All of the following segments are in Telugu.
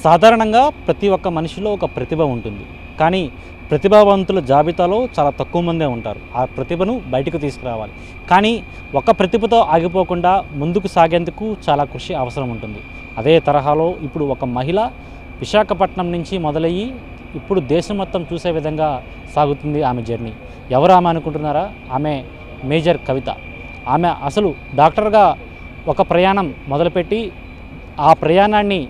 సాధారణంగా ప్రతి ఒక్క మనిషిలో ఒక ప్రతిభ ఉంటుంది. కానీ ప్రతిభావంతుల జాబితాలో చాలా తక్కువ మందే ఉంటారు. ఆ ప్రతిభను బయటకు తీసుకురావాలి. కానీ ఒక ప్రతిభతో ఆగిపోకుండా ముందుకు సాగేందుకు చాలా కృషి అవసరం ఉంటుంది. అదే తరహాలో ఇప్పుడు ఒక మహిళ విశాఖపట్నం నుంచి మొదలయ్యి ఇప్పుడు దేశం మొత్తం చూసే విధంగా సాగుతుంది ఆమె జర్నీ. ఎవరు ఆమె అనుకుంటున్నారా? ఆమె మేజర్ కవిత. ఆమె అసలు డాక్టర్గా ఒక ప్రయాణం మొదలుపెట్టి ఆ ప్రయాణాన్ని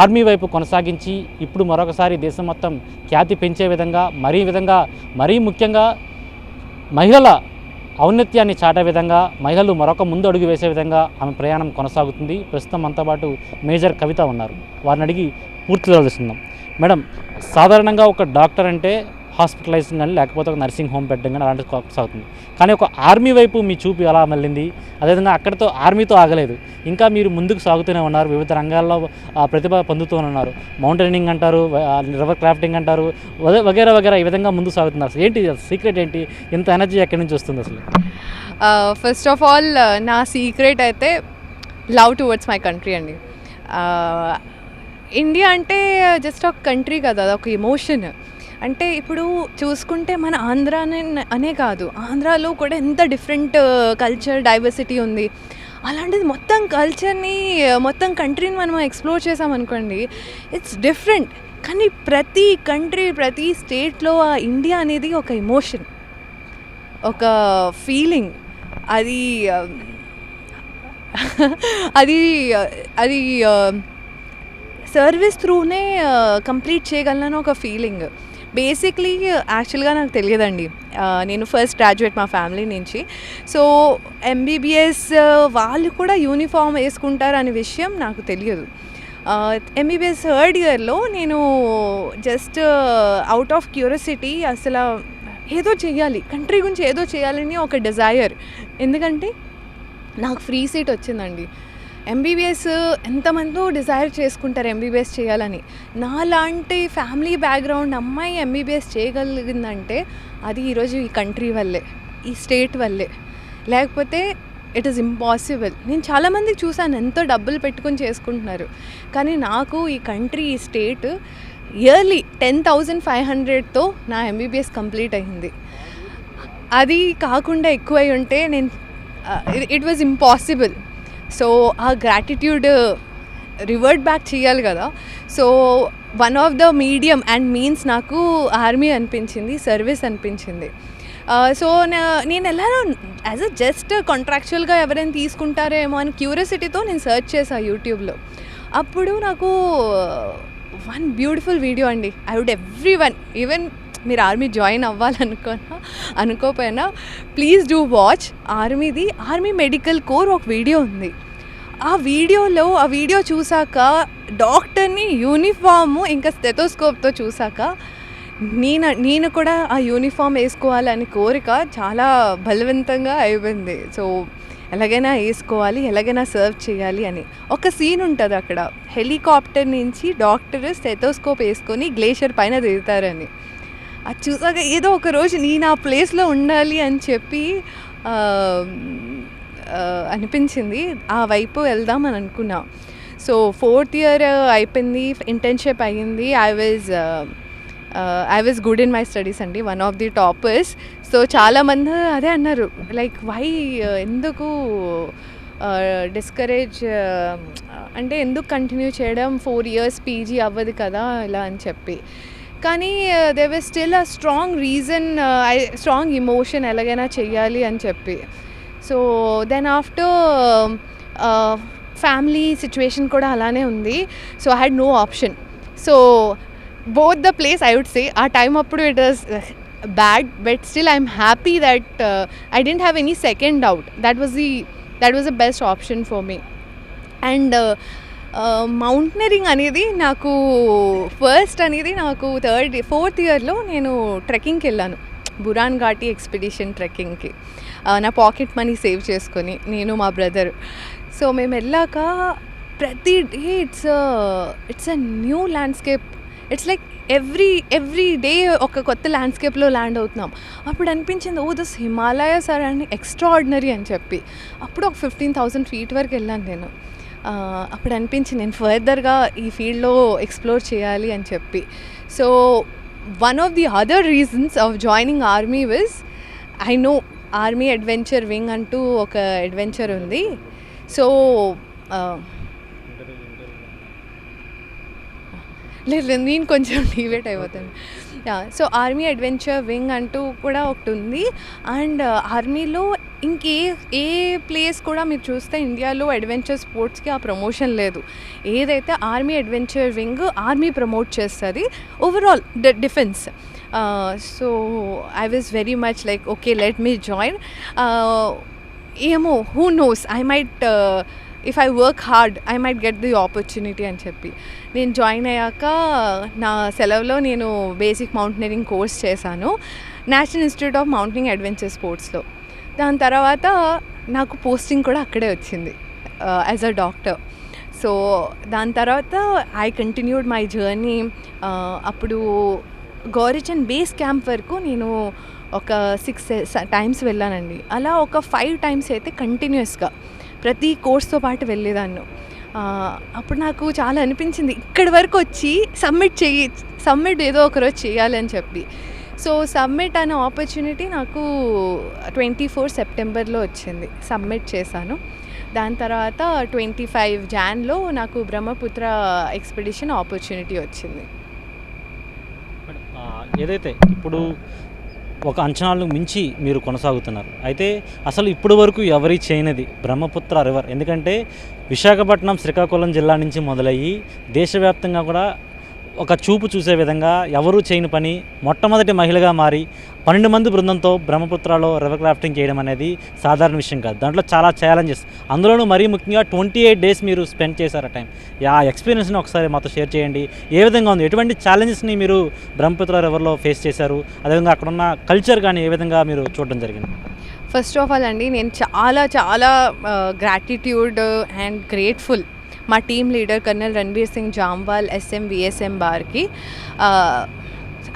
ఆర్మీ వైపు కొనసాగించి ఇప్పుడు మరొకసారి దేశం మొత్తం ఖ్యాతి పెంచే విధంగా మరీ ముఖ్యంగా మహిళల ఔన్నత్యాన్ని చాటే విధంగా మహిళలు మరొక ముందు అడుగు వేసే విధంగా ఆమె ప్రయాణం కొనసాగుతుంది. ప్రస్తుతం మనతో పాటు మేజర్ కవిత ఉన్నారు. వారిని అడిగి పూర్తిగా తెలుసుకుందాం. మేడం, సాధారణంగా ఒక డాక్టర్ అంటే హాస్పిటలైజింగ్ కానీ లేకపోతే ఒక నర్సింగ్ హోమ్ పెట్టడం కానీ అలాంటివి కొనసాగుతుంది. కానీ ఒక ఆర్మీ వైపు మీ చూపు ఎలా మళ్ళింది? అదేవిధంగా అక్కడితో ఆర్మీతో ఆగలేదు, ఇంకా మీరు ముందుకు సాగుతూనే ఉన్నారు, వివిధ రంగాల్లో ప్రతిభ పొందుతూనే ఉన్నారు. మౌంటైనింగ్ అంటారు, రివర్ క్రాఫ్టింగ్ అంటారు, వగేరా ఈ విధంగా ముందుకు సాగుతున్నారు. ఏంటి సీక్రెట్ ఏంటి? ఇంత ఎనర్జీ ఎక్కడి నుంచి వస్తుంది అసలు? ఫస్ట్ ఆఫ్ ఆల్ నా సీక్రెట్ అయితే లవ్ టువర్డ్స్ మై కంట్రీ అండి. ఇండియా అంటే జస్ట్ ఒక కంట్రీ కదా, అదొక ఎమోషన్. అంటే ఇప్పుడు చూసుకుంటే మన ఆంధ్ర అనే కాదు, ఆంధ్రాలో కూడా ఎంత డిఫరెంట్ కల్చర్ డైవర్సిటీ ఉంది. అలాంటిది మొత్తం కల్చర్ని మొత్తం కంట్రీని మనం ఎక్స్ప్లోర్ చేసామనుకోండి, ఇట్స్ డిఫరెంట్. కానీ ప్రతి కంట్రీ ప్రతి స్టేట్లో ఆ ఇండియా అనేది ఒక ఎమోషన్, ఒక ఫీలింగ్. అది అది అది సర్వీస్ త్రూనే కంప్లీట్ చేయగలను ఒక ఫీలింగ్. బేసిక్లీ యాక్చువల్గా నాకు తెలియదండి. నేను ఫస్ట్ గ్రాడ్యుయేట్ మా ఫ్యామిలీ నుంచి. సో ఎంబీబీఎస్ వాళ్ళు కూడా యూనిఫామ్ వేసుకుంటారు అనే విషయం నాకు తెలియదు. ఎంబీబీఎస్ థర్డ్ ఇయర్లో నేను జస్ట్ అవుట్ ఆఫ్ క్యూరియాసిటీ అసలు ఏదో చేయాలి, కంట్రీ గురించి ఏదో చేయాలని ఒక డిజైర్. ఎందుకంటే నాకు ఫ్రీ సీట్ వచ్చిందండి. ఎంబీబీఎస్ ఎంతమందో డిజైర్ చేసుకుంటారు ఎంబీబీఎస్ చేయాలని. నాలాంటి ఫ్యామిలీ బ్యాక్గ్రౌండ్ అమ్మాయి ఎంబీబీఎస్ చేయగలిగిందంటే అది ఈరోజు ఈ కంట్రీ వల్లే, ఈ స్టేట్ వల్లే. లేకపోతే ఇట్ ఈస్ ఇంపాసిబుల్. నేను చాలామందికి చూసాను ఎంతో డబ్బులు పెట్టుకొని చేసుకుంటున్నారు. కానీ నాకు ఈ కంట్రీ, ఈ స్టేట్ ఇయర్లీ 10,500తో నా ఎంబీబీఎస్ కంప్లీట్ అయింది. అది కాకుండా ఎక్కువై ఉంటే నేను ఇట్ వాజ్ ఇంపాసిబుల్. సో ఆ గ్రాటిట్యూడ్ రివర్ట్ బ్యాక్ చేయాలి కదా. So one of the medium and means నాకు ఆర్మీ అనిపించింది, సర్వీస్ అనిపించింది. సో నేను ఎలానో యాజ్ అ జస్ట్ కాంట్రాక్చువల్గా ఎవరైనా తీసుకుంటారేమో అని క్యూరియాసిటీతో నేను సెర్చ్ చేశాను యూట్యూబ్లో. అప్పుడు నాకు వన్ బ్యూటిఫుల్ వీడియో అండి. ఐ వుడ్ ఎవ్రీవన్, ఈవెన్ మీరు ఆర్మీ జాయిన్ అనుకోపోయినా please do watch. Army medical corps ఒక వీడియో ఉంది. ఆ వీడియో చూసాక డాక్టర్ని యూనిఫాము ఇంకా స్టెథోస్కోప్తో చూసాక నేను కూడా ఆ యూనిఫామ్ వేసుకోవాలని కోరిక చాలా బలవంతంగా అయిపోయింది. సో ఎలాగైనా వేసుకోవాలి, ఎలాగైనా సర్వ్ చేయాలి అని. ఒక సీన్ ఉంటుంది అక్కడ, హెలికాప్టర్ నుంచి డాక్టర్ స్టెథోస్కోప్ వేసుకొని గ్లేషియర్ పైన దిగుతారని. అది చూసాక ఏదో ఒక రోజు నేను ఆ ప్లేస్లో ఉండాలి అని చెప్పి అనిపించింది. ఆ వైపు వెళ్దామని అనుకున్నా. సో 4th ఇయర్ అయిపోయింది, ఇంటర్న్షిప్ అయ్యింది. I was good in my studies అండి, one of the toppers. So చాలామంది అదే అన్నారు, లైక్ వై, ఎందుకు డిస్కరేజ్ అంటే ఎందుకు కంటిన్యూ చేయడం, 4 years పీజీ అవ్వదు కదా ఇలా అని చెప్పి. కానీ they were still a strong reason, strong emotion ఎలాగైనా చెయ్యాలి అని చెప్పి. So then after family situation కూడా అలానే ఉంది. So I had no option. So both the place I would say ఆ టైం అప్పుడు it was bad, but still I'm happy that I didn't have any second doubt. That was the best option for me. And mountaineering అనేది నాకు నాకు 4th ఇయర్లో నేను ట్రెక్కింగ్కి వెళ్ళాను, బురాన్ ఘాటి ఎక్స్పెడిషన్ ట్రెక్కింగ్కి. నా పాకెట్ మనీ సేవ్ చేసుకొని నేను మా బ్రదర్. సో మేము వెళ్ళాక ప్రతి day it's a new landscape. It's like every day ఒక కొత్త ల్యాండ్స్కేప్లో ల్యాండ్ అవుతున్నాం. అప్పుడు అనిపించింది, oh this Himalayas are and extraordinary అని చెప్పి. అప్పుడు ఒక 15,000 feet వరకు వెళ్ళాను నేను. అప్పుడు అనిపించింది నేను ఫర్దర్గా ఈ ఫీల్డ్లో ఎక్స్ప్లోర్ చేయాలి అని చెప్పి. So one of the other reasons of joining army was I know army adventure wing అంటూ ఒక అడ్వెంచర్ ఉంది. సో లేదు నేను కొంచెం డివేట్ అయిపోతాను. సో ఆర్మీ అడ్వెంచర్ వింగ్ అంటూ కూడా ఒకటి ఉంది. అండ్ ఆర్మీలో ఏ ప్లేస్ కూడా మీరు చూస్తే ఇండియాలో అడ్వెంచర్ స్పోర్ట్స్కి ఆ ప్రమోషన్ లేదు. ఏదైతే army adventure wing army promote చేస్తుంది overall defence. So I was very much like okay let me join. ఏమో who knows I might if I work hard I might get the opportunity అని చెప్పి నేను జాయిన్ అయ్యాక నా సెలవులో నేను బేసిక్ మౌంటైనరింగ్ కోర్స్ చేశాను national institute of mountaineering adventure స్పోర్ట్స్లో. దాని తర్వాత నాకు పోస్టింగ్ కూడా అక్కడే వచ్చింది యాజ్ అ డాక్టర్. సో దాని తర్వాత ఐ కంటిన్యూడ్ మై జర్నీ. అప్పుడు గౌరీచంద్ బేస్ క్యాంప్ వరకు నేను ఒక 6 టైమ్స్ వెళ్ళానండి. అలా ఒక 5 టైమ్స్ అయితే కంటిన్యూస్గా ప్రతి కోర్స్తో పాటు వెళ్ళేదాన్ని. అప్పుడు నాకు చాలా అనిపించింది ఇక్కడి వరకు వచ్చి సబ్మిట్ ఏదో ఒకరోజు చేయాలి అని చెప్పి. సో సబ్మిట్ అనే ఆపర్చునిటీ నాకు 24 సెప్టెంబర్లో వచ్చింది. సబ్మిట్ చేశాను. దాని తర్వాత 25 జాన్లో నాకు బ్రహ్మపుత్ర ఎక్స్పెడిషన్ ఆపర్చునిటీ వచ్చింది. ఏదైతే ఇప్పుడు ఒక అంచనాలకు మించి మీరు కొనసాగుతున్నారు. అయితే అసలు ఇప్పుడు వరకు ఎవరి చేయనిది బ్రహ్మపుత్ర రివర్, ఎందుకంటే విశాఖపట్నం శ్రీకాకుళం జిల్లా నుంచి మొదలయ్యి దేశవ్యాప్తంగా కూడా ఒక చూపు చూసే విధంగా ఎవరూ చేయని పని, మొట్టమొదటి మహిళగా మారి 12 మంది బృందంతో బ్రహ్మపుత్రలో రివర్ క్రాఫ్టింగ్ చేయడం అనేది సాధారణ విషయం కాదు. దాంట్లో చాలా ఛాలెంజెస్, అందులోనూ మరీ ముఖ్యంగా 28 డేస్ మీరు స్పెండ్ చేశారు ఆ టైం. ఆ ఎక్స్పీరియన్స్ని ఒకసారి మాతో షేర్ చేయండి. ఏ విధంగా ఉంది, ఎటువంటి ఛాలెంజెస్ని మీరు బ్రహ్మపుత్ర రివర్లో ఫేస్ చేశారు, అదేవిధంగా అక్కడున్న కల్చర్ కానీ ఏ విధంగా మీరు చూడడం జరిగింది? ఫస్ట్ ఆఫ్ ఆల్ అండి నేను చాలా చాలా గ్రాటిట్యూడ్ అండ్ గ్రేట్ఫుల్ మా team leader colonel Ranbir Singh Jamwal SM VSM బార్కి.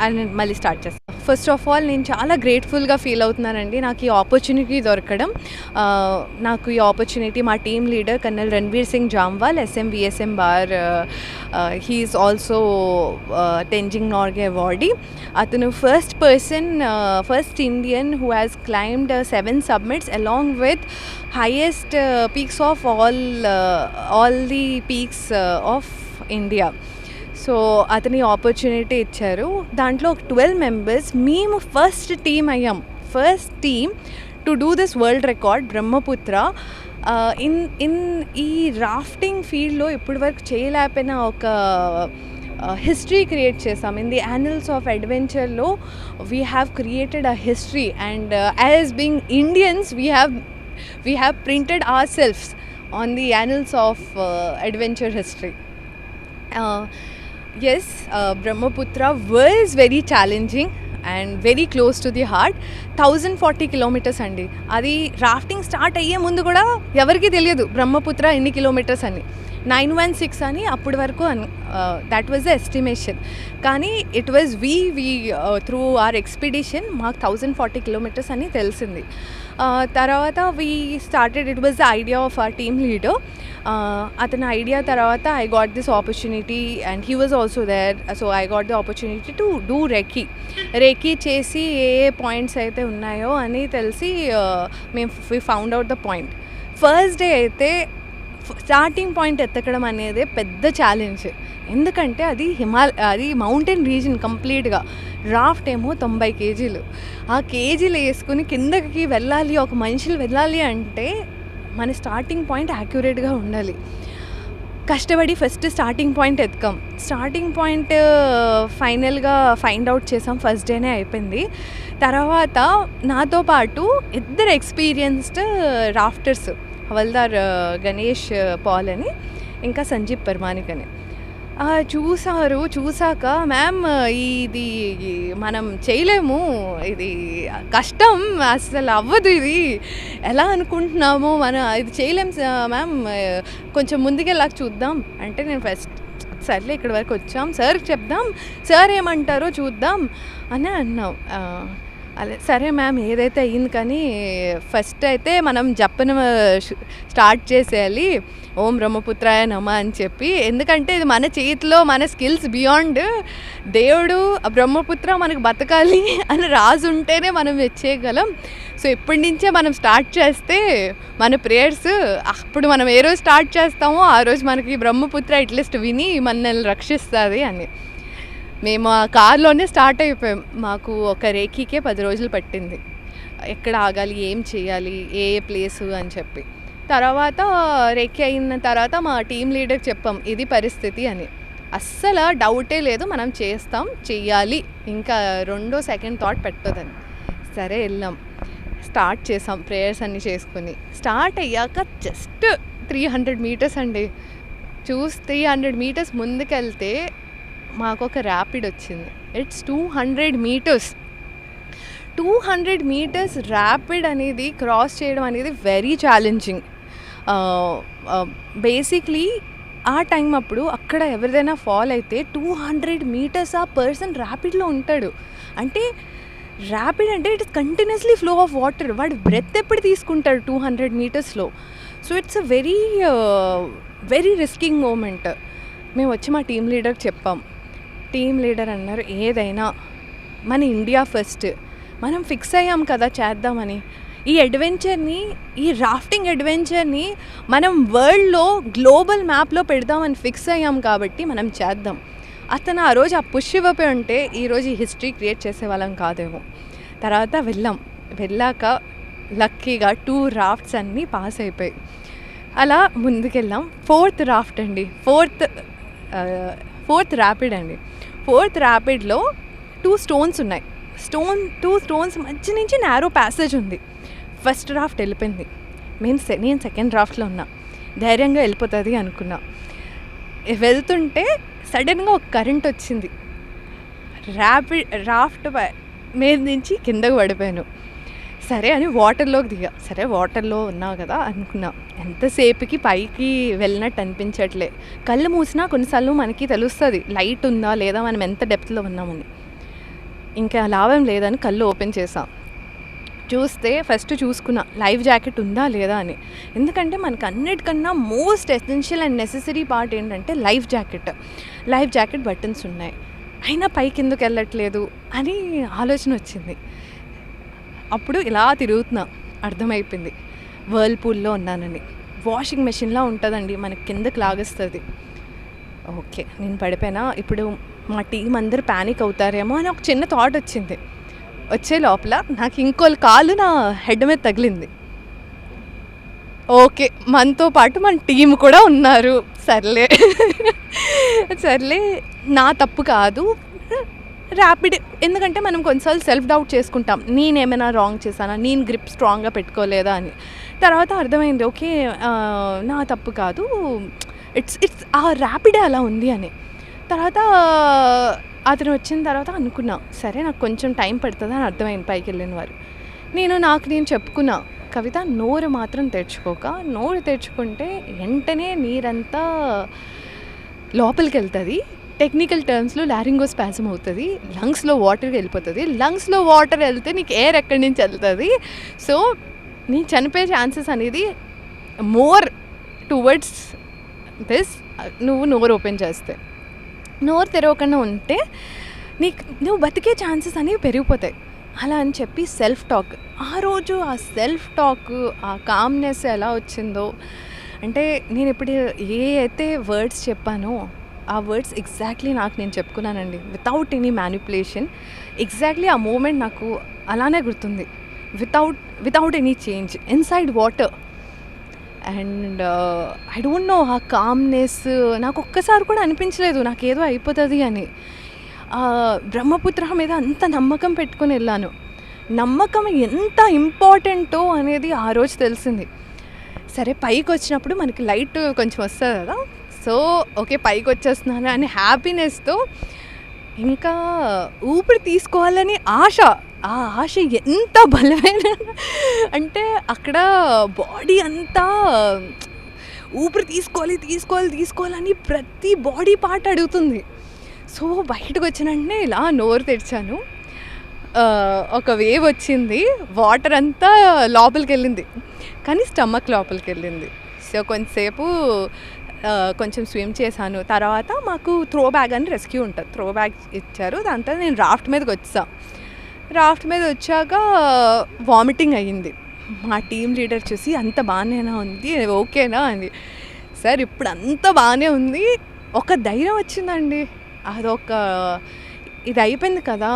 అండ్ మళ్ళీ స్టార్ట్ చేస్తాను. ఫస్ట్ ఆఫ్ ఆల్ నేను చాలా గ్రేట్ఫుల్గా ఫీల్ అవుతున్నానండి నాకు ఈ ఆపర్చునిటీ దొరకడం. నాకు ఈ ఆపర్చునిటీ మా team leader colonel Ranbir Singh Jamwal SM VSM bar, he is also Tenzing Norgay awardee. అతను first Indian who has climbed 7 summits along with highest peaks of all the peaks of India. So అతని ఆపర్చునిటీ ఇచ్చారు. దాంట్లో 12 members మేము first team to do this world record Brahmaputra. In ఈ రాఫ్టింగ్ ఫీల్డ్లో ఇప్పటి వరకు చేయలేకపోయిన ఒక హిస్టరీ క్రియేట్ చేసాం. ఇన్ ది యానల్స్ ఆఫ్ అడ్వెంచర్లో we have created a history and as being Indians we have printed ourselves on the annals of adventure history. Yes, Brahmaputra was very challenging and very close to the heart. 1040 kilometers అండి. అది రాఫ్టింగ్ స్టార్ట్ అయ్యే ముందు కూడా ఎవరికి తెలియదు బ్రహ్మపుత్ర ఎన్ని కిలోమీటర్స్ అని. 916 అని అప్పటి వరకు దట్ వాజ్ ద ఎస్టిమేషన్. కానీ it was we through our expedition మాకు 1040 kilometers అని తెలిసింది. తర్వాత we started, it was the idea of our team leader. అతని ఐడియా తర్వాత I got this opportunity and he was also there. So I got the opportunity to do recce చేసి ఏ పాయింట్స్ అయితే ఉన్నాయో అని తెలిసి మేము we found out the point. First day అయితే స్టార్టింగ్ పాయింట్ ఎత్తకడం అనేది పెద్ద ఛాలెంజ్. ఎందుకంటే అది మౌంటైన్ రీజన్ కంప్లీట్గా. రాఫ్ట్ ఏమో 90 kgs. ఆ కేజీలు వేసుకుని కిందకి వెళ్ళాలి, ఒక మనుషులు వెళ్ళాలి అంటే మన స్టార్టింగ్ పాయింట్ యాక్యురేట్గా ఉండాలి. కష్టపడి ఫస్ట్ స్టార్టింగ్ పాయింట్ ఎత్తుకాం. స్టార్టింగ్ పాయింట్ ఫైనల్గా ఫైండ్ అవుట్ చేసాం, ఫస్ట్ డేనే అయిపోయింది. తర్వాత నాతో పాటు 2 ఎక్స్పీరియన్స్డ్ రాఫ్టర్స్, హవల్దార్ గణేష్ పాల్ అని ఇంకా సంజీవ్ పర్మానిక్ అని చూసాక మ్యామ్ ఇది మనం చేయలేము, ఇది కష్టం, అసలు అవ్వదు, ఇది ఎలా అనుకుంటున్నాము మనం ఇది చేయలేము మ్యామ్, కొంచెం ముందుకెళ్ళాక చూద్దాం అంటే నేను ఫస్ట్ సర్లే ఇక్కడి వరకు వచ్చాం, సార్కి చెప్దాం, సార్ ఏమంటారో చూద్దాం అని అన్నాం. అదే సరే మ్యామ్ ఏదైతే అయ్యింది కానీ ఫస్ట్ అయితే మనం జపన స్టార్ట్ చేసేయాలి, ఓం బ్రహ్మపుత్రాయ నమ అని చెప్పి. ఎందుకంటే ఇది మన చేతిలో, మన స్కిల్స్ బియాండ్. దేవుడు ఆ బ్రహ్మపుత్ర మనకు బతకాలి అని రాజు ఉంటేనే మనం వచ్చేయగలం. సో ఇప్పటి నుంచే మనం స్టార్ట్ చేస్తే మన ప్రేయర్స్ అప్పుడు మనం ఏ రోజు స్టార్ట్ చేస్తామో ఆ రోజు మనకి బ్రహ్మపుత్ర అట్లీస్ట్ విని మనల్ని రక్షిస్తుంది అని. మేము ఆ కార్లోనే స్టార్ట్ అయిపోయాం. మాకు ఒక రేఖీకే 10 రోజులు పట్టింది, ఎక్కడ ఆగాలి, ఏం చేయాలి, ఏ ప్లేసు అని చెప్పి. తర్వాత రేఖీ అయిన తర్వాత మా టీం లీడర్కి చెప్పాం ఇది పరిస్థితి అని. అస్సలు డౌటే లేదు, మనం చేస్తాం, చెయ్యాలి, ఇంకా రెండో సెకండ్ థాట్ పెట్టదని. సరే వెళ్ళాం, స్టార్ట్ చేసాం ప్రేయర్స్ అన్నీ చేసుకుని. స్టార్ట్ అయ్యాక జస్ట్ 300 మీటర్స్ అండి. 300 మీటర్స్ ముందుకెళ్తే మాకు ఒక ర్యాపిడ్ వచ్చింది. It's 200 meters. 200 మీటర్స్ ర్యాపిడ్ అనేది క్రాస్ చేయడం అనేది వెరీ ఛాలెంజింగ్. బేసిక్లీ ఆ టైం అప్పుడు అక్కడ ఎవరిదైనా ఫాల్ అయితే 200 మీటర్స్ ఆ పర్సన్ ర్యాపిడ్లో ఉంటాడు. అంటే ర్యాపిడ్ అంటే it's continuously flow of water. వాడు బ్రెత్ ఎప్పుడు తీసుకుంటాడు 200 మీటర్స్లో. So it's a very very risking moment. మేము వచ్చి మా టీం లీడర్కి చెప్పాం. టీం లీడర్ అన్నారు ఏదైనా మన ఇండియా ఫస్ట్, మనం ఫిక్స్ అయ్యాం కదా చేద్దామని. ఈ అడ్వెంచర్ని, ఈ రాఫ్టింగ్ అడ్వెంచర్ని మనం వరల్డ్లో గ్లోబల్ మ్యాప్లో పెడదామని ఫిక్స్ అయ్యాం కాబట్టి మనం చేద్దాం. అతను ఆ రోజు ఆ పుష్ ఇవ్వపోయి ఉంటే ఈరోజు ఈ హిస్టరీ క్రియేట్ చేసేవాళ్ళం కాదేమో. తర్వాత వెళ్ళాక లక్కీగా 2 రాఫ్ట్స్ అన్నీ పాస్ అయిపోయాయి. అలా ముందుకెళ్ళాం. 4th రాఫ్ట్ అండి, 4th ర్యాపిడ్ అండి. 4th ర్యాపిడ్లో 2 స్టోన్స్ ఉన్నాయి. 2 స్టోన్స్ మధ్య నుంచి నారో ప్యాసేజ్ ఉంది. ఫస్ట్ రాఫ్ట్ వెళ్ళిపోయింది. నేను సెకండ్ రాఫ్ట్లో ఉన్నా, ధైర్యంగా వెళ్ళిపోతుంది అనుకున్నా. వెళ్తుంటే సడన్గా ఒక కరెంట్ వచ్చింది. రాఫ్ట్ మీద నుంచి కిందకు పడిపోయాను. సరే అని వాటర్లోకి దిగా. సరే వాటర్లో ఉన్నావు కదా అనుకున్నా. ఎంతసేపుకి పైకి వెళ్ళినట్టు అనిపించట్లే. కళ్ళు మూసినా కొన్నిసార్లు మనకి తెలుస్తుంది లైట్ ఉందా లేదా, మనం ఎంత డెప్త్లో ఉన్నామని. ఇంకా లాభం లేదని కళ్ళు ఓపెన్ చేసాం. చూస్తే ఫస్ట్ చూసుకున్నా లైఫ్ జాకెట్ ఉందా లేదా అని. ఎందుకంటే మనకు అన్నిటికన్నా most essential and necessary part ఏంటంటే లైఫ్ జాకెట్ బటన్స్ ఉన్నాయి, అయినా పైకి ఎందుకు వెళ్ళట్లేదు అని ఆలోచన వచ్చింది. అప్పుడు ఇలా తిరుగుతున్నా, అర్థమైపోయింది వర్ల్పూల్లో ఉన్నానని. వాషింగ్ మెషిన్లా ఉంటుందండి, మనకి కిందకి లాగేస్తుంది. ఓకే నేను పడిపోయినా, ఇప్పుడు మా టీం అందరూ ప్యానిక్ అవుతారేమో అని ఒక చిన్న థాట్ వచ్చింది. వచ్చే లోపల నాకు ఇంకోళ్ళ కాలు నా హెడ్ మీద తగిలింది. ఓకే మనతో పాటు మన టీం కూడా ఉన్నారు, సర్లే నా తప్పు కాదు, ర్యాపిడ్. ఎందుకంటే మనం కొన్నిసార్లు సెల్ఫ్ డౌట్ చేసుకుంటాం, నేనేమైనా రాంగ్ చేశానా, నేను గ్రిప్ స్ట్రాంగ్గా పెట్టుకోలేదా అని. తర్వాత అర్థమైంది ఓకే నా తప్పు కాదు, ఇట్స్ ఆ ర్యాపిడే అలా ఉంది అని. తర్వాత అతను వచ్చిన తర్వాత అనుకున్నా సరే నాకు కొంచెం టైం పడుతుంది అని అర్థమైంది పైకి వెళ్ళిన వారు. నేను చెప్పుకున్నా, కవిత నోరు మాత్రం తెరుచుకోక, నోరు తెరుచుకుంటే వెంటనే నీరంతా లోపలికి వెళ్తుంది, టెక్నికల్ టర్మ్స్లో లారింగోస్పాజమ్ అవుతుంది, లంగ్స్లో వాటర్కి వెళ్ళిపోతుంది, లంగ్స్లో వాటర్ వెళ్తే నీకు ఎయిర్ ఎక్కడి నుంచి వెళ్తుంది. సో నీ చనిపోయే ఛాన్సెస్ అనేది మోర్ టువర్డ్స్ దిస్. నువ్వు నోరు ఓపెన్ చేస్తే, నోరు తెరవకుండా ఉంటే నువ్వు బతికే ఛాన్సెస్ అనేవి పెరిగిపోతాయి అలా అని చెప్పి సెల్ఫ్ టాక్. ఆ రోజు ఆ సెల్ఫ్ టాక్, ఆ కామ్నెస్ ఎలా వచ్చిందో అంటే, నేను ఇప్పుడు ఏ అయితే వర్డ్స్ చెప్పానో ఆ వర్డ్స్ ఎగ్జాక్ట్లీ నాకు నేను చెప్పుకున్నానండి, వితౌట్ ఎనీ మ్యానిపులేషన్. ఎగ్జాక్ట్లీ ఆ మూమెంట్ నాకు అలానే గుర్తుంది, without any change inside water. And I don't no, ఆ కామ్నెస్ నాకు ఒక్కసారి కూడా అనిపించలేదు నాకేదో అయిపోతుంది అని. బ్రహ్మపుత్ర మీద అంత నమ్మకం పెట్టుకుని వెళ్ళాను. నమ్మకం ఎంత ఇంపార్టెంటో అనేది ఆ రోజు తెలిసింది. సరే పైకి వచ్చినప్పుడు మనకి లైట్ కొంచెం వస్తుంది కదా, సో ఓకే పైకి వచ్చేస్తున్నాను అనే హ్యాపీనెస్తో ఇంకా ఊపిరి తీసుకోవాలని ఆశ. ఆ ఆశ ఎంత బలమైన అంటే అక్కడ బాడీ అంతా ఊపిరి తీసుకోవాలని ప్రతి బాడీ పార్ట్ అడుగుతుంది. సో బయటకు వచ్చిన వెంటనే ఇలా నోరు తెరిచాను. ఒక వేవ్ వచ్చింది, వాటర్ అంతా లోపలికి వెళ్ళింది, కానీ స్టమక్ లోపలికి వెళ్ళింది. సో కొంచెంసేపు కొంచెం స్విమ్ చేశాను. తర్వాత మాకు త్రో బ్యాగ్ అని రెస్క్యూ ఉంటుంది, త్రో బ్యాగ్ ఇచ్చారు. దాంతో నేను రాఫ్ట్ మీదకి వచ్చాను. రాఫ్ట్ మీద వచ్చాక వామిటింగ్ అయ్యింది. మా టీం లీడర్ చూసి అంత బాగానేనా ఉంది, ఓకేనా అని. సార్ ఇప్పుడు అంత బాగానే ఉంది, ఒక ధైర్యం వచ్చిందండి. అదొక ఇది అయిపోయింది కదా,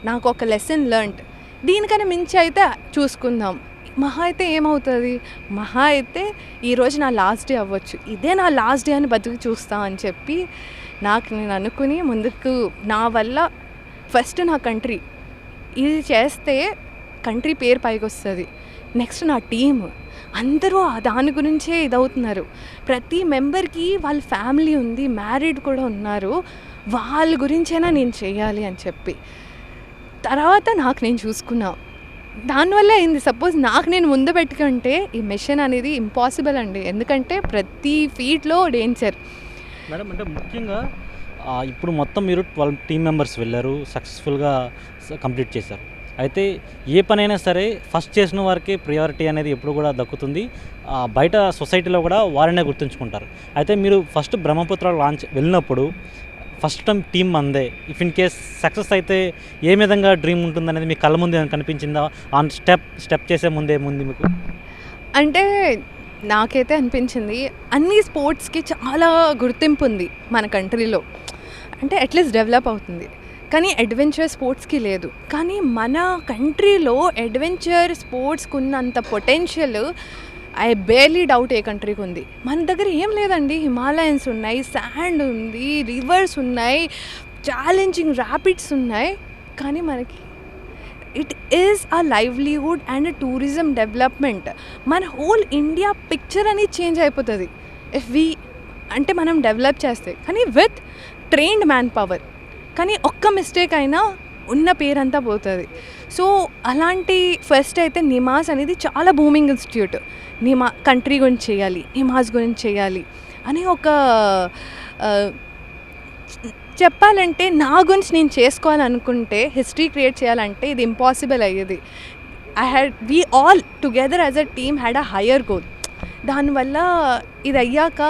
నాకు ఒక లెసన్ లెర్న్డ్. దీనికన్నా మించి అయితే చూసుకుందాం, మహా అయితే ఏమవుతుంది, మహా అయితే ఈరోజు నా లాస్ట్ డే అవ్వచ్చు, ఇదే నా లాస్ట్ డే అని బతుకు చూస్తా అని చెప్పి నాకు నేను అనుకుని ముందుకు, నా వల్ల ఫస్ట్ నా కంట్రీ ఇది చేస్తే కంట్రీ పేరు పైకి వస్తుంది, నెక్స్ట్ నా టీమ్ అందరూ దాని గురించే ఇదవుతున్నారు. ప్రతి మెంబర్కి వాళ్ళ ఫ్యామిలీ ఉంది, మ్యారీడ్ కూడా ఉన్నారు, వాళ్ళ గురించైనా నేను చేయాలి అని చెప్పి తర్వాత నాకు నేను చూసుకున్నా. దానివల్ల అయింది. సపోజ్ నాకు నేను ముందు పెట్టుకుంటే ఈ మిషన్ అనేది ఇంపాసిబుల్ అండి, ఎందుకంటే ప్రతి ఫీట్లో డేంజర్. మేడం అంటే ముఖ్యంగా ఇప్పుడు మొత్తం మీరు 12 టీమ్ మెంబర్స్ వెళ్ళారు, సక్సెస్ఫుల్గా కంప్లీట్ చేశారు. అయితే ఏ పనైనా సరే ఫస్ట్ చేసిన వారికి ప్రియారిటీ అనేది ఎప్పుడు కూడా దక్కుతుంది. బయట సొసైటీలో కూడా వారినే గుర్తుంచుకుంటారు. అయితే మీరు ఫస్ట్ బ్రహ్మపుత్ర లాంచ్ వెళ్ళినప్పుడు ఫస్ట్ టైం టీమ్ అందే, ఇఫ్ ఇన్ కేస్ సక్సెస్ అయితే ఏ విధంగా డ్రీమ్ ఉంటుందనేది మీ కళ్ళ ముందు కనిపించిందా ఆన్ స్టెప్ చేసే ముందే మీకు? అంటే నాకైతే అనిపించింది అన్ని స్పోర్ట్స్కి చాలా గుర్తింపు ఉంది మన కంట్రీలో, అంటే అట్లీస్ట్ డెవలప్ అవుతుంది, కానీ అడ్వెంచర్ స్పోర్ట్స్కి లేదు. కానీ మన కంట్రీలో అడ్వెంచర్ స్పోర్ట్స్కి ఉన్నంత పొటెన్షియల్ ఐ బేర్లీ డౌట్ ఏ కంట్రీకి ఉంది. మన దగ్గర ఏం లేదండి, హిమాలయన్స్ ఉన్నాయి, శాండ్ ఉంది, రివర్స్ ఉన్నాయి, ఛాలెంజింగ్ ర్యాపిడ్స్ ఉన్నాయి, కానీ మనకి it is a livelihood and tourism development. మన హోల్ ఇండియా పిక్చర్ అనేది చేంజ్ అయిపోతుంది ఇఫ్ వి అంటే మనం డెవలప్ చేస్తే, కానీ విత్ ట్రైన్డ్ మ్యాన్ పవర్. కానీ ఒక్క మిస్టేక్ అయినా ఉన్న పేరంతా పోతుంది. సో అలాంటి ఫస్ట్ అయితే నిమాజ్ అనేది చాలా బూమింగ్ ఇన్స్టిట్యూట్. కంట్రీ గురించి చేయాలి, నిమాజ్ గురించి చేయాలి అని ఒక చెప్పాలంటే నా గురించి నేను చేసుకోవాలనుకుంటే, హిస్టరీ క్రియేట్ చేయాలంటే ఇది ఇంపాసిబుల్ అయ్యేది. We all together as a team had a higher goal. దానివల్ల ఇది అయ్యాక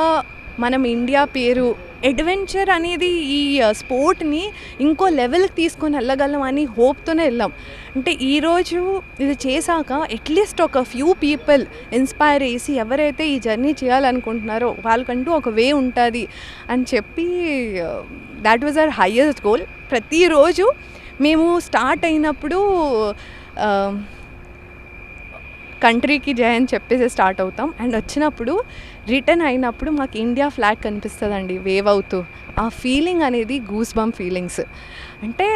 మనం ఇండియా పేరు, అడ్వెంచర్ అనేది ఈ స్పోర్ట్ని ఇంకో లెవెల్కి తీసుకొని వెళ్ళగలం అని హోప్తోనే వెళ్ళాం. అంటే ఈరోజు ఇది చేశాక అట్లీస్ట్ ఒక ఫ్యూ పీపుల్ ఇన్స్పైర్ చేసి ఎవరైతే ఈ జర్నీ చేయాలనుకుంటున్నారో వాళ్ళకంటూ ఒక వే ఉంటుంది అని చెప్పి that was our highest goal. ప్రతిరోజు మేము స్టార్ట్ అయినప్పుడు కంట్రీకి జై అని చెప్పేసి స్టార్ట్ అవుతాం, అండ్ వచ్చినప్పుడు రిటర్న్ అయినప్పుడు మాకు ఇండియా ఫ్లాగ్ కనిపిస్తుందండి వేవ్ అవుతూ. ఆ ఫీలింగ్ అనేది గూస్ బంప్ ఫీలింగ్స్. అంటే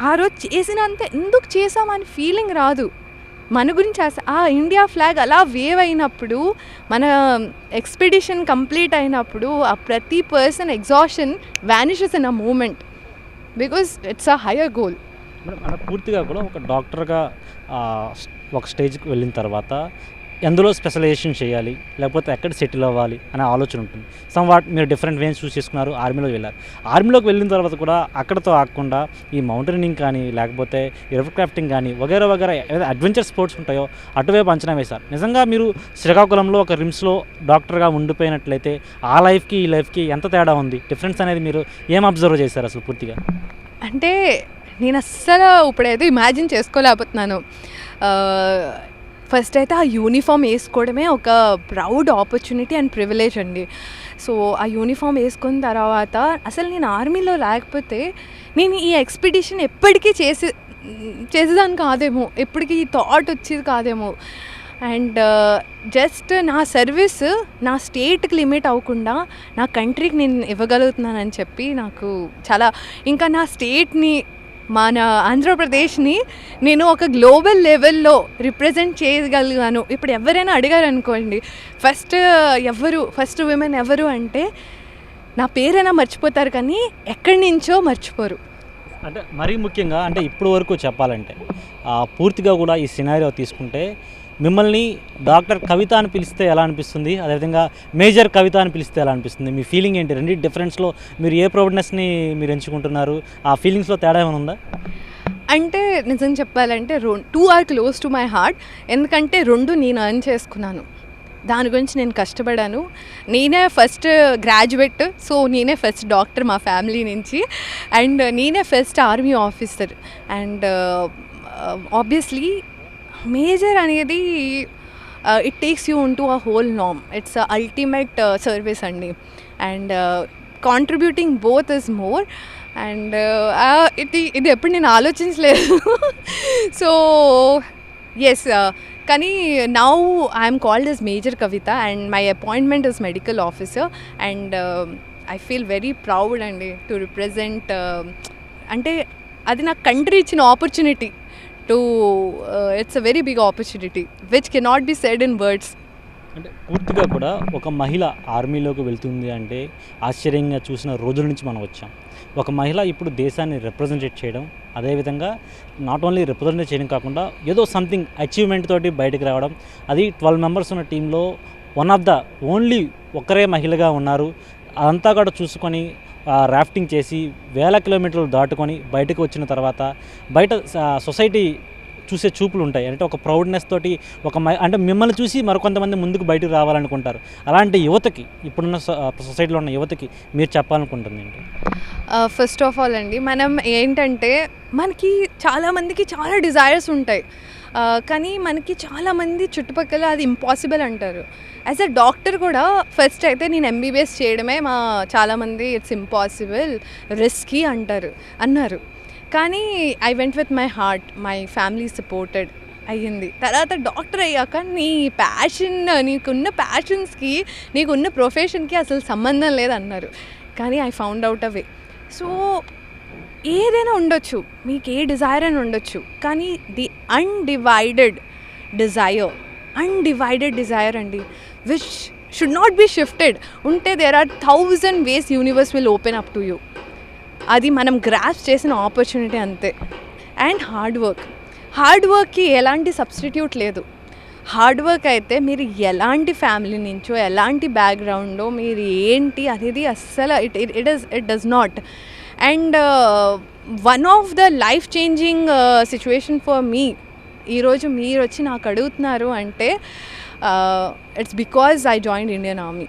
ఆ రోజు చేసినంత ఎందుకు చేసామని ఫీలింగ్ రాదు, మన గురించి ఆ ఇండియా ఫ్లాగ్ అలా వేవ్ అయినప్పుడు, మన ఎక్స్పెడిషన్ కంప్లీట్ అయినప్పుడు ఆ ప్రతి person exhaustion vanishes in a moment because it's a higher goal. మన పూర్తిగా కూడా ఒక డాక్టర్గా ఒక స్టేజ్కి వెళ్ళిన తర్వాత ఎందులో స్పెషలైజేషన్ చేయాలి, లేకపోతే ఎక్కడ సెటిల్ అవ్వాలి అనే ఆలోచన ఉంటుంది. వాట్ మీరు డిఫరెంట్ వేస్ చూస్ చేసుకున్నారు, ఆర్మీలోకి వెళ్ళారు. ఆర్మీలోకి వెళ్ళిన తర్వాత కూడా అక్కడతో ఆగకుండా ఈ మౌంటైనింగ్ కానీ, లేకపోతే రివర్ క్రాఫ్టింగ్ కానీ వగేరా ఏదైతే అడ్వెంచర్ స్పోర్ట్స్ ఉంటాయో అటువైపు అంచనా వేశారు. నిజంగా మీరు శ్రీకాకుళంలో ఒక రిమ్స్లో డాక్టర్గా ఉండిపోయినట్లయితే ఆ లైఫ్కి ఈ లైఫ్కి ఎంత తేడా ఉంది, డిఫరెన్స్ అనేది మీరు ఏం అబ్జర్వ్ చేశారు అసలు పూర్తిగా? అంటే నేను అస్సలు ఇప్పుడైతే ఇమాజిన్ చేసుకోలేకపోతున్నాను. ఫస్ట్ అయితే ఆ యూనిఫామ్ వేసుకోవడమే ఒక ప్రౌడ్ ఆపర్చునిటీ అండ్ ప్రివిలేజ్ అండి. సో ఆ యూనిఫామ్ వేసుకున్న తర్వాత అసలు నేను ఆర్మీలో లేకపోతే నేను ఈ ఎక్స్పెడిషన్ ఎప్పటికీ చేసేదాన్ని కాదేమో, ఎప్పటికీ ఈ థాట్ వచ్చేది కాదేమో. అండ్ జస్ట్ నా సర్వీస్ నా స్టేట్కి లిమిట్ అవ్వకుండా నా కంట్రీకి నేను ఇవ్వగలుగుతున్నానని చెప్పి నాకు చాలా, ఇంకా నా స్టేట్ని, మన ఆంధ్రప్రదేశ్ని నేను ఒక గ్లోబల్ లెవెల్లో రిప్రజెంట్ చేయగలిగాను. ఇప్పుడు ఎవరైనా అడిగారు అనుకోండి, ఫస్ట్ విమెన్ ఎవరు అంటే నా పేరైనా మర్చిపోతారు కానీ ఎక్కడి నుంచో మర్చిపోరు. అంటే మరీ ముఖ్యంగా అంటే ఇప్పుడు వరకు చెప్పాలంటే పూర్తిగా కూడా ఈ సినారియో తీసుకుంటే మిమ్మల్ని డాక్టర్ కవిత అని పిలిస్తే ఎలా అనిపిస్తుంది, అదేవిధంగా మేజర్ కవిత అని పిలిస్తే ఎలా అనిపిస్తుంది? మీ ఫీలింగ్ ఏంటి? రెండు డిఫరెన్స్లో మీరు ఏ ప్రౌడ్నెస్ని మీరు ఎంచుకుంటున్నారు? ఆ ఫీలింగ్స్లో తేడా ఏమైనా ఉందా? అంటే నిజం చెప్పాలంటే 2 are close to my heart. ఎందుకంటే 2 నేను ఎర్న్ చేసుకున్నాను, దాని గురించి నేను కష్టపడాను. నేనే ఫస్ట్ గ్రాడ్యుయేట్, సో నేనే ఫస్ట్ డాక్టర్ మా ఫ్యామిలీ నుంచి, అండ్ నేనే first army officer. And obviously major అనేది it takes you into a whole నామ్. ఇట్స్ అల్టిమేట్ సర్వీస్ అండి. And contributing both is more. And ఇది ఎప్పుడు నేను ఆలోచించలేదు. సో ఎస్, కానీ now I'm called as major Kavitha and my appointment is medical officer. And I feel very proud అండి టు రిప్రజెంట్. అంటే అది నాకు కంట్రీ ఇచ్చిన opportunity to it's a very big opportunity which cannot be said in words. అంటే పూర్తిగా కూడా ఒక మహిళ ఆర్మీలోకి వెళ్తుంది అంటే ఆశ్చర్యంగా చూసిన రోజుల నుంచి మనం వచ్చాం. ఒక మహిళ ఇప్పుడు దేశాన్ని రిప్రజెంటేట్ చేయడం, అదేవిధంగా నాట్ ఓన్లీ రిప్రజెంటేట్ చేయడం కాకుండా ఏదో సంథింగ్ అచీవ్మెంట్ తోటి బయటకు రావడం. అది 12 మెంబర్స్ ఉన్న టీంలో వన్ ఆఫ్ ద ఓన్లీ ఒకరే మహిళగా ఉన్నారు. అదంతా కూడా చూసుకొని రాఫ్టింగ్ చేసి వేల కిలోమీటర్లు దాటుకొని బయటకు వచ్చిన తర్వాత బయట సొసైటీ చూసే చూపులు ఉంటాయి. అంటే ఒక ప్రౌడ్నెస్ తోటి అంటే మిమ్మల్ని చూసి మరికొంతమంది ముందుకు బయటకు రావాలనుకుంటారు. అలాంటి యువతకి, ఇప్పుడున్న సొసైటీలో ఉన్న యువతకి మీరు చెప్పాలనుకుంటుంది ఏంటి? ఫస్ట్ ఆఫ్ ఆల్ అండి, మనం ఏంటంటే మనకి చాలామందికి చాలా డిజైర్స్ ఉంటాయి, కానీ మనకి చాలామంది చుట్టుపక్కల అది ఇంపాసిబుల్ అంటారు. యాజ్ అ డాక్టర్ కూడా ఫస్ట్ అయితే నేను ఎంబీబీఎస్ చేయడమే చాలామంది ఇట్స్ ఇంపాసిబుల్, రిస్కీ అన్నారు. కానీ I went with my heart, my family supported అయ్యింది. తర్వాత డాక్టర్ అయ్యాక నీ ప్యాషన్, నీకున్న ప్యాషన్స్కి నీకున్న ప్రొఫెషన్కి అసలు సంబంధం లేదన్నారు. కానీ I found out a way. So ఏదైనా ఉండొచ్చు, మీకు ఏ డిజైర్ అని ఉండొచ్చు, కానీ ది అన్డివైడెడ్ డిజైర్ అండి, which should not be shifted ఉంటే there are 1000 ways universe will open up to you. అది మనం గ్రాస్ప్ చేసిన ఆపర్చునిటీ అంతే. అండ్ హార్డ్ వర్క్కి ఎలాంటి సబ్స్టిట్యూట్ లేదు. హార్డ్ వర్క్ అయితే మీరు ఎలాంటి ఫ్యామిలీ నుంచో, ఎలాంటి బ్యాక్గ్రౌండో, మీరు ఏంటి అనేది అస్సలు it does not. And one of the life changing situation for me, ఈరోజు మీరు వచ్చి నాకు అడుగుతున్నారు అంటే it's because I joined Indian army.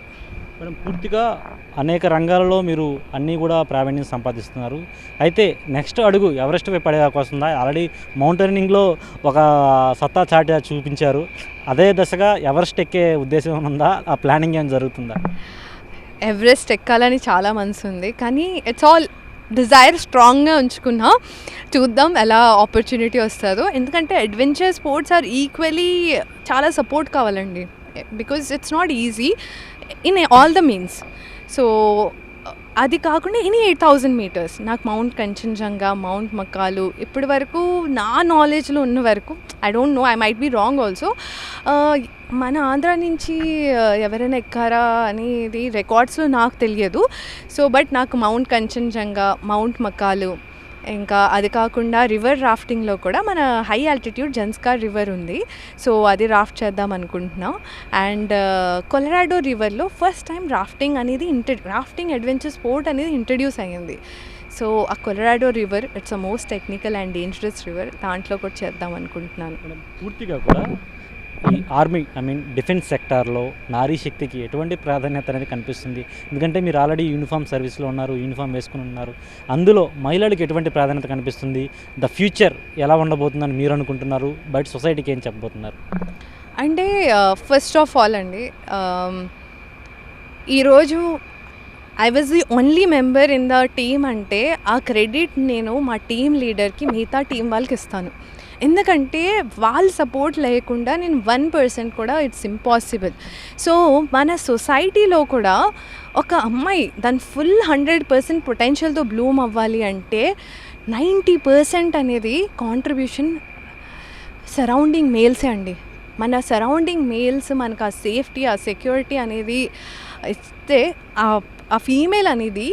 Madam, పూర్తిగా అనేక రంగాలలో మీరు అన్నీ కూడా ప్రావీణ్యం సంపాదిస్తున్నారు. అయితే నెక్స్ట్ అడుగు ఎవరెస్ట్ వైపు పడే అవకాశం ఉందా? ఆల్రెడీ మౌంటైనింగ్లో ఒక సత్తా చాటి చూపించారు. అదే దశగా ఎవరెస్ట్ ఎక్కే ఉద్దేశం ఉందా? ఆ ప్లానింగ్ ఏం జరుగుతుందా? ఎవరెస్ట్ ఎక్కాలని చాలా మనసు ఉంది, కానీ ఇట్స్ ఆల్ డిజైర్ స్ట్రాంగ్గా ఉంచుకున్నా. చూద్దాం ఎలా ఆపర్చునిటీ వస్తుందో. ఎందుకంటే అడ్వెంచర్ స్పోర్ట్స్ ఆర్ ఈక్వలీ చాలా సపోర్ట్ కావాలండి, because it's not easy in all the means. So అది కాకుండా ఎనీ 8000 meters, నాకు మౌంట్ కంచన్జంగా, మౌంట్ మకాలు ఇప్పటి వరకు నా నాలెడ్జ్లో ఉన్న వరకు, I don't know, I might be wrong also, మన ఆంధ్ర నుంచి ఎవరైనా ఎక్కారా అనేది రికార్డ్స్లో నాకు తెలియదు. సో బట్ నాకు మౌంట్ కంచన్జంగా, మౌంట్ మకాలు, ఇంకా అది కాకుండా రివర్ రాఫ్టింగ్లో కూడా మన హై ఆల్టిట్యూడ్ జన్స్కార్ రివర్ ఉంది. సో అది రాఫ్ట్ చేద్దాం అనుకుంటున్నాం. అండ్ కొలరాడో రివర్లో ఫస్ట్ టైం రాఫ్టింగ్ అనేది రాఫ్టింగ్ అడ్వెంచర్ స్పోర్ట్ అనేది ఇంట్రడ్యూస్ అయ్యింది. సో ఆ Colorado river it's a most technical and dangerous river, దాంట్లో కూడా చేద్దాం అనుకుంటున్నాను. పూర్తిగా కూడా ఈ ఆర్మీ, డిఫెన్స్ సెక్టార్లో నారీ శక్తికి ఎటువంటి ప్రాధాన్యత అనేది కనిపిస్తుంది? ఎందుకంటే మీరు ఆల్రెడీ యూనిఫామ్ సర్వీస్లో ఉన్నారు, యూనిఫామ్ వేసుకుని ఉన్నారు. అందులో మహిళలకు ఎటువంటి ప్రాధాన్యత కనిపిస్తుంది? ద ఫ్యూచర్ ఎలా ఉండబోతుందని మీరు అనుకుంటున్నారు? బయట సొసైటీకి ఏం చెప్పబోతున్నారు? అంటే ఫస్ట్ ఆఫ్ ఆల్ అండి, ఈరోజు I was the only member in the team అంటే ఆ క్రెడిట్ నేను మా టీమ్ లీడర్కి, మిగతా టీం వాళ్ళకి ఇస్తాను. ఎందుకంటే వాళ్ళ సపోర్ట్ లేకుండా నేను 1% కూడా ఇట్స్ ఇంపాసిబుల్. సో మన సొసైటీలో కూడా ఒక అమ్మాయి దాని ఫుల్ 100% పొటెన్షియల్తో బ్లూమ్ అవ్వాలి అంటే 90% అనేది కాంట్రిబ్యూషన్ సరౌండింగ్ మేల్సే అండి. మన సరౌండింగ్ మేల్స్ మనకు ఆ సేఫ్టీ, ఆ సెక్యూరిటీ అనేది ఇస్తే ఆ ఫీమేల్ అనేది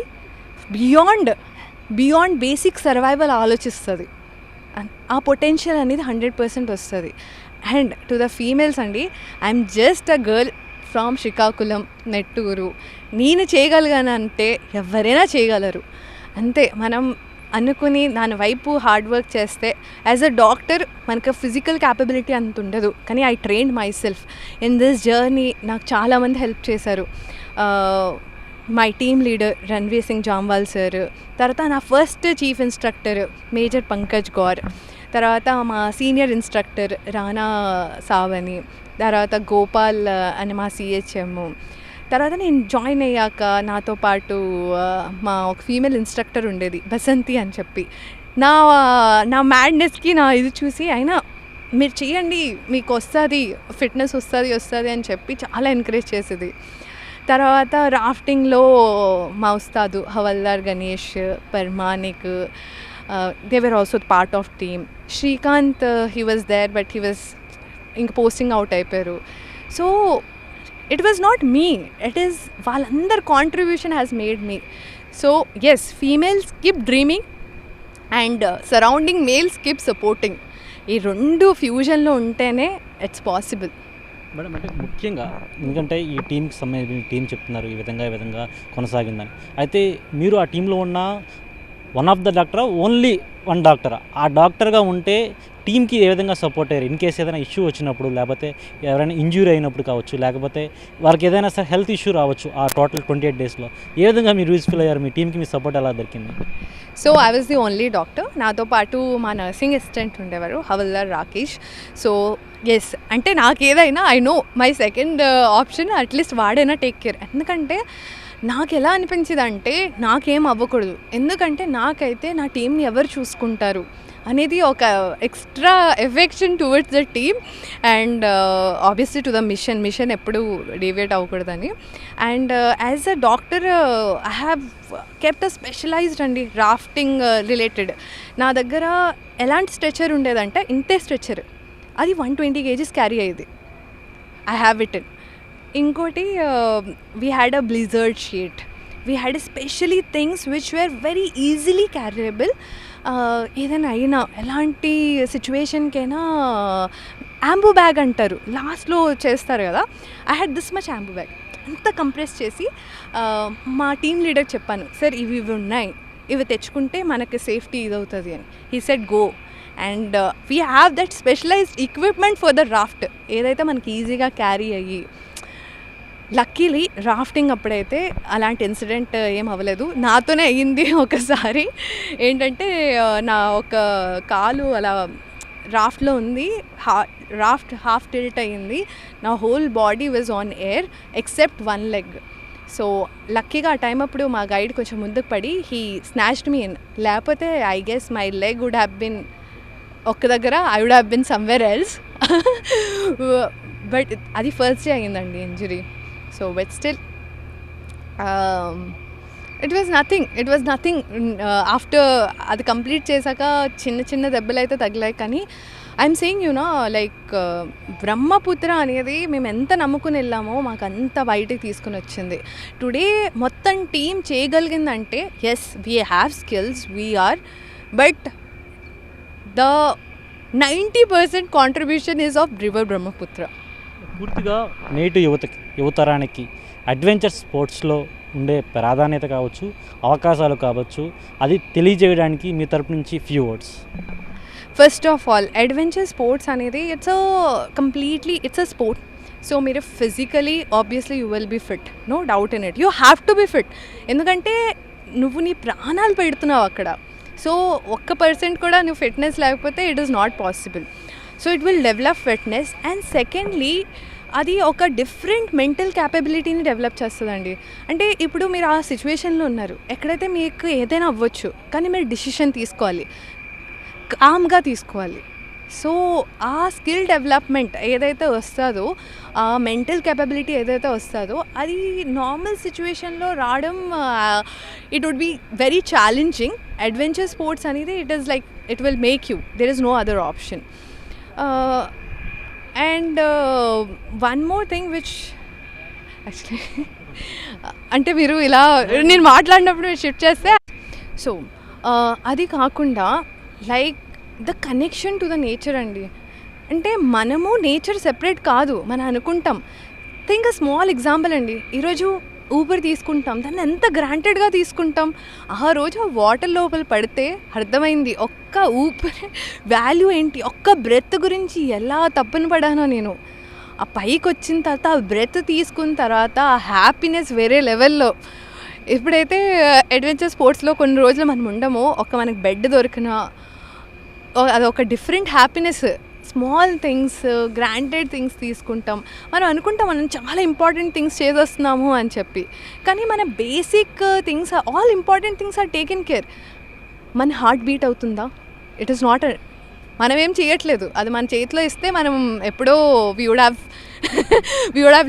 బియాండ్ బేసిక్ సర్వైవల్ ఆలోచిస్తుంది. ఆ పొటెన్షియల్ అనేది 100% వస్తుంది. అండ్ టు ద ఫీమేల్స్ అండి, I'm just a girl from Srikakulam, Netturu. నేను చేయగలిగానంటే ఎవరైనా చేయగలరు అంతే. మనం అనుకుని దాని వైపు హార్డ్ వర్క్ చేస్తే యాజ్ అ డాక్టర్ మనకు ఫిజికల్ క్యాపబిలిటీ అంత ఉండదు, కానీ I trained myself in this journey. నాకు చాలామంది హెల్ప్ చేశారు. My team leader Ranveer Singh Jamwal sir, తర్వాత నా first chief instructor major Pankaj Gaur, తర్వాత మా సీనియర్ ఇన్స్ట్రక్టర్ రానా సావని, తర్వాత గోపాల్ అని మా సిహెచ్ఎం. తర్వాత నేను జాయిన్ అయ్యాక నాతో పాటు మా ఒక ఫీమేల్ ఇన్స్ట్రక్టర్ ఉండేది బసంతి అని చెప్పి. నా మ్యాడ్నెస్కి నా ఇది చూసి అయినా మీరు చేయండి మీకు వస్తుంది, ఫిట్నెస్ వస్తుంది అని చెప్పి చాలా ఎంకరేజ్ చేసేది. తర్వాత రాఫ్టింగ్లో మా ఉస్తాదు Havildar Ganesh, Pramanik, they were also part of team. Srikanth he was there but he was ఇంక పోస్టింగ్ అవుట్ అయిపోయారు. So it was not me, it is వాళ్ళందరి contribution has made me. So yes, females keep dreaming and surrounding males keep supporting. ఈ రెండు ఫ్యూజన్లో ఉంటేనే ఇట్స్ పాసిబుల్. మేడం అంటే ముఖ్యంగా ఎందుకంటే ఈ టీంకి సంబంధించిన టీం చెప్తున్నారు ఈ విధంగా కొనసాగిందని. అయితే మీరు ఆ టీంలో ఉన్న వన్ ఆఫ్ ద డాక్టరా, ఓన్లీ వన్ డాక్టరా? ఆ డాక్టర్గా ఉంటే టీంకి ఏ విధంగా సపోర్ట్ అయ్యారు? ఇన్ కేసు ఏదైనా ఇష్యూ వచ్చినప్పుడు, లేకపోతే ఎవరైనా ఇంజ్యూరీ అయినప్పుడు కావచ్చు, లేకపోతే వారికి ఏదైనా సరే హెల్త్ ఇష్యూ రావచ్చు ఆ టోటల్ 28 డేస్లో, ఏ విధంగా మీరు యూజ్ఫుల్ అయ్యారు? మీ టీంకి మీ సపోర్ట్ ఎలా దొరికింది? So I was the only doctor. నాతో పాటు మా నర్సింగ్ అసిస్టెంట్ ఉండేవారు హవల్దార్ రాకేష్. సో ఎస్, అంటే నాకు ఏదైనా I know my second option at least వాడైనా టేక్ కేర్. ఎందుకంటే నాకు ఎలా అనిపించింది అంటే నాకేం అవ్వకూడదు, ఎందుకంటే నాకైతే నా టీంని ఎవరు చూసుకుంటారు అనేది ఒక extra affection towards the team and obviously to the mission ఎప్పుడు డీవియేట్ అవ్వకూడదని. And as a doctor I have kept a specialized అండి రాఫ్టింగ్ రిలేటెడ్. నా దగ్గర ఎలాంటి స్ట్రెచర్ ఉండేదంటే ఇంతే స్ట్రెచర్, అది 120 kgs క్యారీ అయ్యేది. I have it. ఇంకోటి we had a blizzard sheet, we had specially things which were very easily carriable. ఏదైనా అయినా ఎలాంటి సిచ్యువేషన్కైనా యాంబూ బ్యాగ్ అంటారు లాస్ట్లో చేస్తారు కదా, I had this much ambu bag అంతా కంప్రెస్ చేసి మా టీమ్ లీడర్కి చెప్పాను, సార్ ఇవి ఉన్నాయి, ఇవి తెచ్చుకుంటే మనకి సేఫ్టీ ఇదవుతుంది అని. He said go. And we have that specialized equipment for the raft, ఏదైతే మనకి ఈజీగా క్యారీ అయ్యి. లక్కీలీ రాఫ్టింగ్ అప్పుడైతే అలాంటి ఇన్సిడెంట్ ఏం అవ్వలేదు. నాతోనే అయ్యింది ఒకసారి. ఏంటంటే నా ఒక కాలు అలా రాఫ్ట్లో ఉంది, రాఫ్ట్ హాఫ్ టిల్ట్ అయ్యింది, నా whole body was on air except one leg. So లక్కీగా ఆ టైం అప్పుడు మా గైడ్ కొంచెం ముందుకు పడి హీ స్నాచ్డ్ మీ ఇన్, లేకపోతే I guess my leg would have been ఒక్క దగ్గర, I would have been somewhere else. But అది ఫస్ట్ డే అయ్యిందండి injury. So but still it was nothing. After అది కంప్లీట్ చేశాక చిన్న దెబ్బలు అయితే తగిలాయి. కానీ I'm saying you know like Brahmaputra అనేది మేము ఎంత నమ్ముకుని వెళ్ళామో మాకు అంత బయటికి తీసుకుని వచ్చింది. టుడే మొత్తం టీం చేయగలిగిందంటే yes we have skills, we're, but the 90% contribution is of river Brahmaputra. పూర్తిగా నేటి యువతరానికి అడ్వెంచర్ స్పోర్ట్స్లో ఉండే ప్రాధాన్యత కావచ్చు, అవకాశాలు కావచ్చు, అది తెలియజేయడానికి మీ తరపు నుంచి few words. First of all adventure sports అనేది ఇట్స్ అ స్పోర్ట్. సో మీరు physically obviously you will be fit, no doubt in it, you have to be fit. ఎందుకంటే నువ్వు నీ ప్రాణాలు పెడుతున్నావు అక్కడ. సో 1% కూడా నువ్వు ఫిట్నెస్ లేకపోతే it is not possible. So it will develop fitness. And secondly అది ఒక డిఫరెంట్ మెంటల్ క్యాపబిలిటీని డెవలప్ చేస్తుందండి. అంటే ఇప్పుడు మీరు ఆ సిచ్యువేషన్లో ఉన్నారు, ఎక్కడైతే మీకు ఏదైనా అవ్వచ్చు, కానీ మీరు డిసిషన్ తీసుకోవాలి, కామ్గా తీసుకోవాలి. సో ఆ స్కిల్ డెవలప్మెంట్ ఏదైతే వస్తుందో, ఆ మెంటల్ క్యాపబిలిటీ ఏదైతే వస్తుందో, అది నార్మల్ సిచ్యువేషన్లో రావడం it would be very challenging. Adventure sports అనేది it will make you, there is no other option. And one more thing which actually అంటే మీరు ఇలా నేను మాట్లాడినప్పుడు షిఫ్ట్ చేస్తే, సో అది కాకుండా like the connection to the nature అండి. అంటే మనము నేచర్ సెపరేట్ కాదు మనం అనుకుంటాం. థింక్ అ స్మాల్ ఎగ్జాంపుల్ అండి. ఈరోజు ఊపిరి తీసుకుంటాం, దాన్ని ఎంత గ్రాంటెడ్గా తీసుకుంటాం. ఆ రోజు ఆ వాటర్ లోపల పడితే అర్థమైంది ఒక్క ఊపిరి వాల్యూ ఏంటి, ఒక్క బ్రెత్ గురించి ఎలా తప్పున పడానో నేను. ఆ పైకి వచ్చిన తర్వాత ఆ బ్రెత్ తీసుకున్న తర్వాత ఆ హ్యాపీనెస్ వేరే లెవెల్లో. ఎప్పుడైతే అడ్వెంచర్ స్పోర్ట్స్లో కొన్ని రోజులు మనం ఉండమో, మనకి బెడ్ దొరికినా అదొక different happiness. Small things, granted things తీసుకుంటాం. మనం అనుకుంటాం మనం చాలా ఇంపార్టెంట్ థింగ్స్ చేసేస్తున్నాము అని చెప్పి, కానీ మన basic things, all important things are taken care. మన హార్ట్ బీట్ అవుతుందా? ఇట్ ఈస్ నాట్, మనం ఏం చేయట్లేదు, అది మన చేతిలో ఇస్తే మనం ఎప్పుడో we would have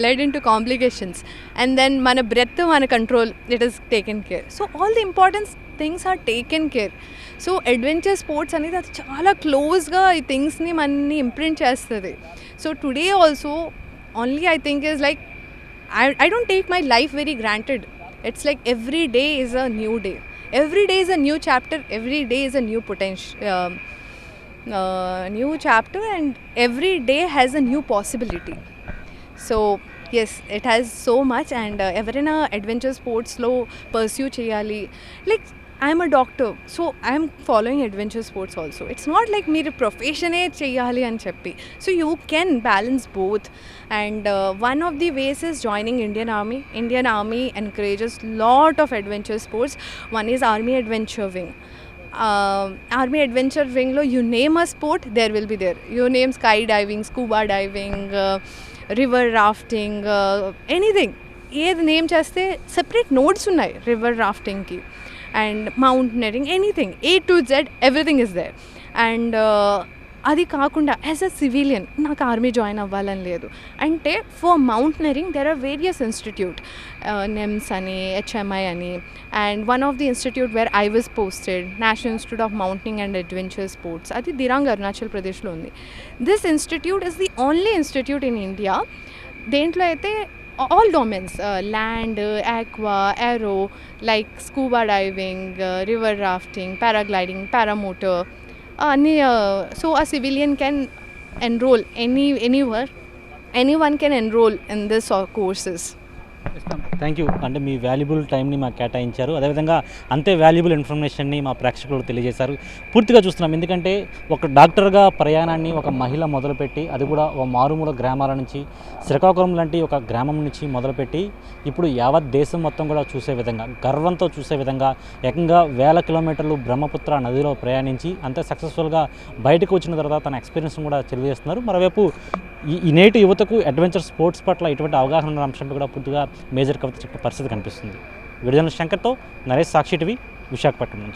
led into complications. And then మన బ్రెత్, మన control, it is taken care. So all the important things are taken care. So adventure sports అనేది అది చాలా క్లోజ్గా ఈ థింగ్స్ని మనని ఇంప్రింట్ చేస్తుంది. So today also only I think is like I don't take my life very granted. It's like every day is a new day. Every day is a new chapter. Every day is a new potential. New chapter, and every day has a new possibility. So yes, it has so much, and ఎవరైనా అడ్వెంచర్ స్పోర్ట్స్లో పర్స్యూ చేయాలి. Like I'm a doctor, so I'm following adventure sports also. It's not like మీరు ప్రొఫెషనే చేయాలి అని చెప్పి. So you can balance both. And one of the ways is joining Indian army. Indian army encourages lot of adventure sports. One is Army Adventure Wing. Army Adventure Wing lo you name a sport, there will be there. You name skydiving, scuba diving, river rafting, anything. ఏది నేమ్ చేస్తే సెపరేట్ నోట్స్ ఉన్నాయి రివర్ రాఫ్టింగ్కి, and mountaineering, anything A to Z, everything is there. And అది కాకుండా యాజ్ అ సివిలియన్ నాకు ఆర్మీ జాయిన్ అవ్వాలని లేదు అంటే, for mountaineering there are various institute, NIMAS అని, HMI అని, and one of the institute where I was posted, national institute of mountaineering and adventure sports, అది దిరాంగ్, అరుణాచల్ ప్రదేశ్లో ఉంది. This institute is the only institute in India. దేంట్లో అయితే all domains, land, aqua, aero, like scuba diving, river rafting, paragliding, paramotor, so a civilian can enroll anywhere. Anyone can enroll in this courses. Thank you. అంటే మీ వాల్యుబుల్ టైంని మాకు కేటాయించారు, అదేవిధంగా అంతే వాల్యుబుల్ ఇన్ఫర్మేషన్ని మా ప్రేక్షకులకు తెలియజేశారు. పూర్తిగా చూస్తున్నాం, ఎందుకంటే ఒక డాక్టర్గా ప్రయాణాన్ని ఒక మహిళ మొదలుపెట్టి, అది కూడా ఒక మారుమూల గ్రామాల నుంచి, శ్రీకాకుళం లాంటి ఒక గ్రామం నుంచి మొదలుపెట్టి, ఇప్పుడు యావత్ దేశం మొత్తం కూడా చూసే విధంగా, గర్వంతో చూసే విధంగా, ఏకంగా 1000 కిలోమీటర్లు బ్రహ్మపుత్ర నదిలో ప్రయాణించి అంతే సక్సెస్ఫుల్గా బయటకు వచ్చిన తర్వాత తన ఎక్స్పీరియన్స్ కూడా తెలియజేస్తున్నారు. మరోవైపు ఈ నేటి యువతకు అడ్వెంచర్ స్పోర్ట్స్ పట్ల ఇటువంటి అవగాహన ఉన్న అంశంపై కూడా పూర్తిగా మేజర్ కవిత చెప్పే పరిస్థితి కనిపిస్తుంది. విడుదల శంకర్తో నరేష్, సాక్షి టీవీ, విశాఖపట్నం నుంచి.